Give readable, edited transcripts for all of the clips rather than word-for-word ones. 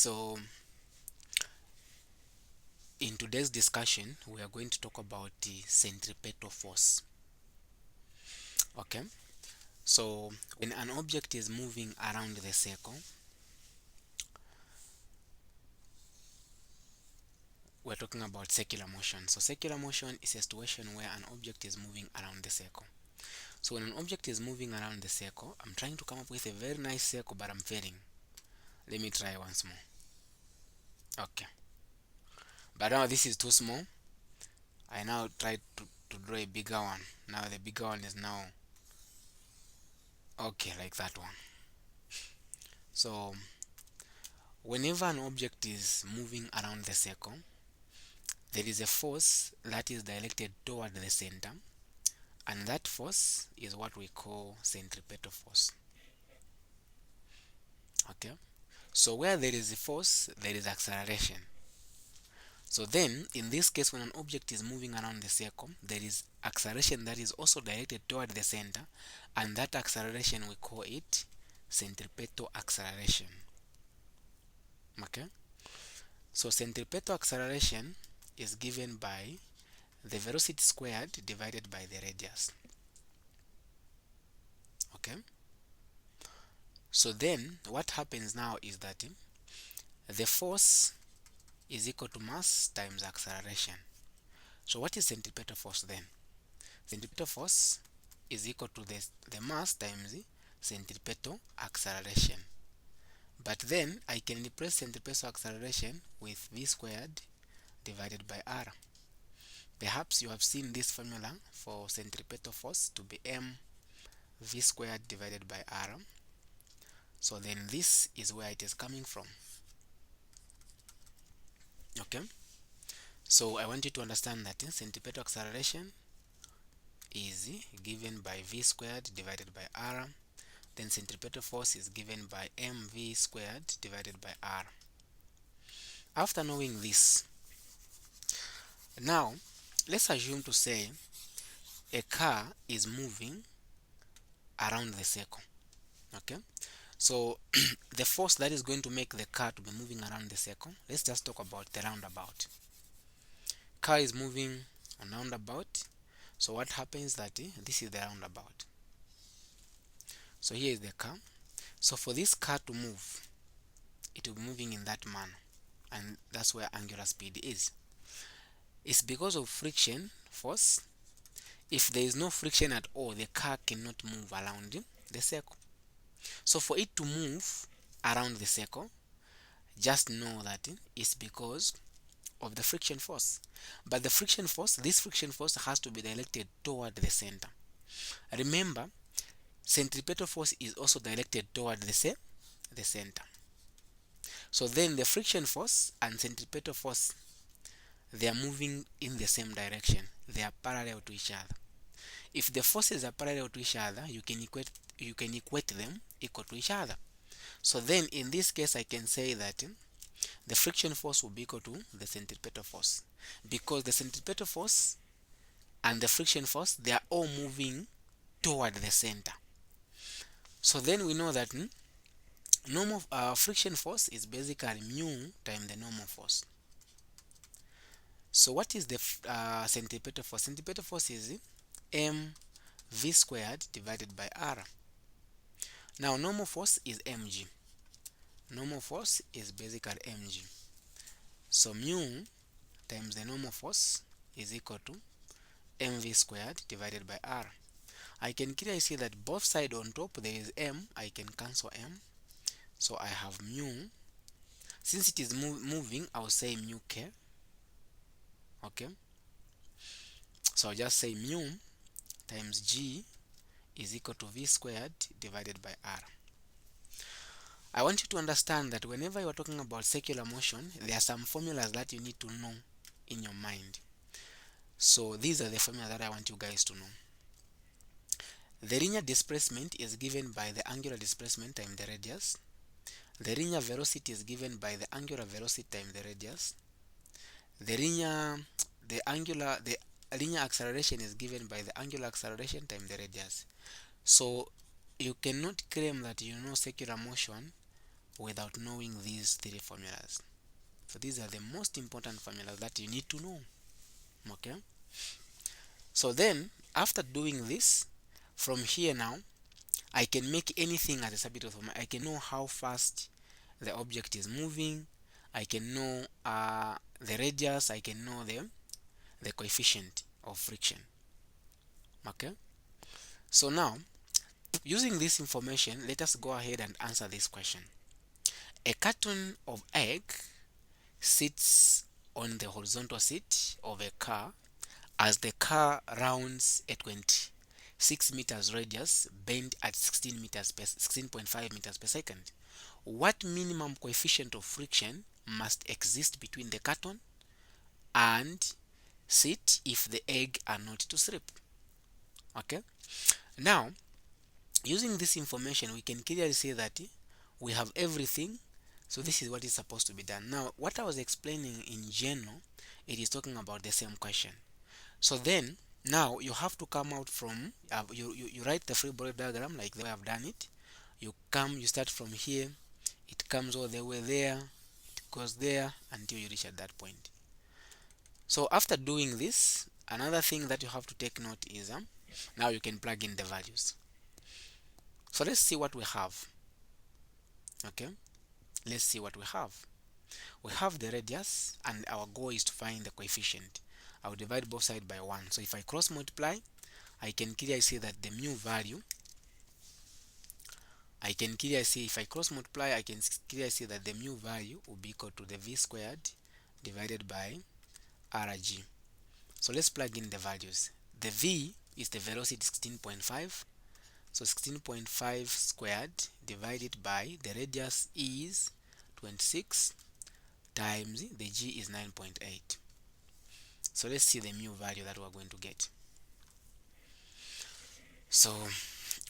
So in today's discussion, we are going to talk about the centripetal force. Okay, so when an object is moving around the circle, we're talking about circular motion. So circular motion is a situation where an object is moving around the circle. So when an object is moving around the circle, I'm trying to come up with a very nice circle, but I'm failing. Let me try once more. Okay, but now this is too small. I now try to draw a bigger one. Now the bigger one is now okay, like that one. So whenever an object is moving around the circle, there is a force that is directed toward the center, and that force is what we call centripetal force. Okay, so where there is a force, there is acceleration. So then in this case, when an object is moving around the circle, there is acceleration that is also directed toward the center, and that acceleration we call it centripetal acceleration. Okay, so centripetal acceleration is given by the velocity squared divided by the radius. Okay, so then what happens now is that the force is equal to mass times acceleration. So what is centripetal force then? Centripetal force is equal to the mass times the centripetal acceleration. But then I can replace centripetal acceleration with v squared divided by r. Perhaps you have seen this formula for centripetal force to be m v squared divided by r. So then this is where it is coming from. Okay, so I want you to understand that centripetal acceleration is given by v squared divided by r. Then centripetal force is given by mv squared divided by r. After knowing this, now let's assume to say a car is moving around the circle. Okay, so the force that is going to make the car to be moving around the circle, let's just talk about the roundabout. Car is moving on roundabout. So what happens that this is the roundabout. So here is the car. So for this car to move, it will be moving in that manner, and that's where angular speed is. It's because of friction force. If there is no friction at all, the car cannot move around the circle. So for it to move around the circle, just know that it's because of the friction force. But the friction force, this friction force has to be directed toward the center. Remember, centripetal force is also directed toward the center. So then the friction force and centripetal force, they are moving in the same direction. They are parallel to each other. If the forces are parallel to each other, you can equate them equal to each other. So then in this case, I can say that the friction force will be equal to the centripetal force, because the centripetal force and the friction force, they are all moving toward the center. So then we know that normal friction force is basically mu times the normal force. So what is the centripetal force? Centripetal force is m v squared divided by r. Now normal force is mg. Normal force is basically mg. So mu times the normal force is equal to mv squared divided by r. I can clearly see that both sides on top there is m. I can cancel m. So I have mu. Since it is moving, I'll say mu k. Okay. So I'll just say mu times g is equal to v squared divided by r. I want you to understand that whenever you're talking about circular motion, there are some formulas that you need to know in your mind. So these are the formulas that I want you guys to know. The linear displacement is given by the angular displacement times the radius. The linear velocity is given by the angular velocity times the radius. The linear acceleration is given by the angular acceleration times the radius. So you cannot claim that you know circular motion without knowing these three formulas. So these are the most important formulas that you need to know. Okay, so then after doing this, from here now I can make anything as a subject of I can know how fast the object is moving, I can know the radius, I can know the coefficient of friction. Okay, so now using this information, let us go ahead and answer this question. A carton of egg sits on the horizontal seat of a car as the car rounds a 26 meters radius bend at 16.5 meters per second. What minimum coefficient of friction must exist between the carton and seat if the egg are not to slip? Okay, now using this information we can clearly say that we have everything. So this is what is supposed to be done. Now what I was explaining in general, it is talking about the same question. So then now you have to come out from you write the free body diagram like the way I've done it. You start from here, it comes all the way there, it goes there until you reach at that point. So after doing this, another thing that you have to take note is now you can plug in the values. So let's see what we have. Okay, let's see what we have. We have the radius and our goal is to find the coefficient. I'll divide both sides by 1. So if I cross multiply, I can clearly see that the mu value, I can clearly see if I cross multiply, I can clearly see that the mu value will be equal to the v squared divided by rg. So let's plug in the values. The v is the velocity 16.5. So 16.5 squared divided by the radius is 26 times the g is 9.8. So let's see the mu value that we're going to get. So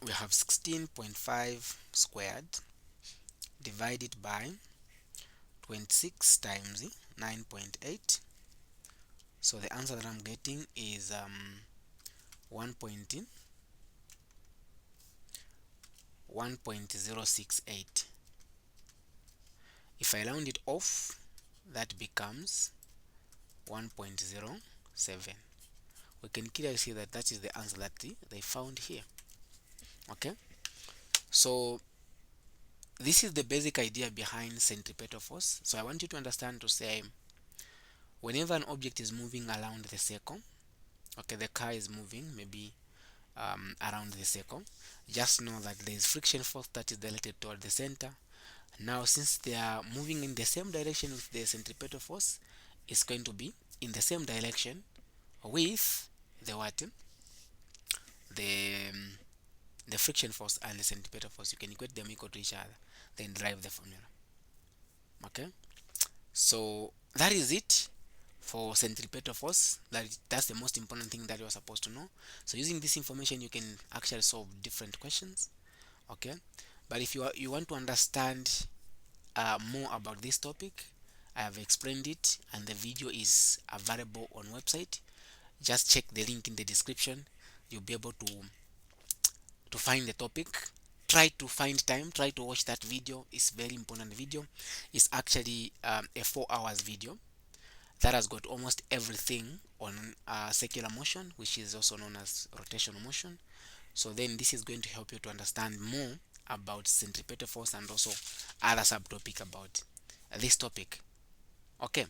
we have 16.5 squared divided by 26 times 9.8. So the answer that I'm getting is 1.068. If I round it off, that becomes 1.07. We can clearly see that that is the answer that they found here. Okay, so this is the basic idea behind centripetal force. So I want you to understand to say whenever an object is moving around the circle, okay, the car is moving maybe around the circle, just know that there is friction force that is directed toward the center. Now since they are moving in the same direction with the centripetal force, it's going to be in the same direction with the what, the friction force and the centripetal force. You can equate them equal to each other, then derive the formula. Okay, so that is it for centripetal force. That's the most important thing that you are supposed to know. So using this information you can actually solve different questions. Okay, but if you want to understand more about this topic, I have explained it and the video is available on website. Just check the link in the description. You'll be able to find the topic. Try to find time, try to watch that video. It's very important video. It's actually a 4 hours video that has got almost everything on circular motion, which is also known as rotational motion. So then this is going to help you to understand more about centripetal force and also other subtopic about this topic. Okay.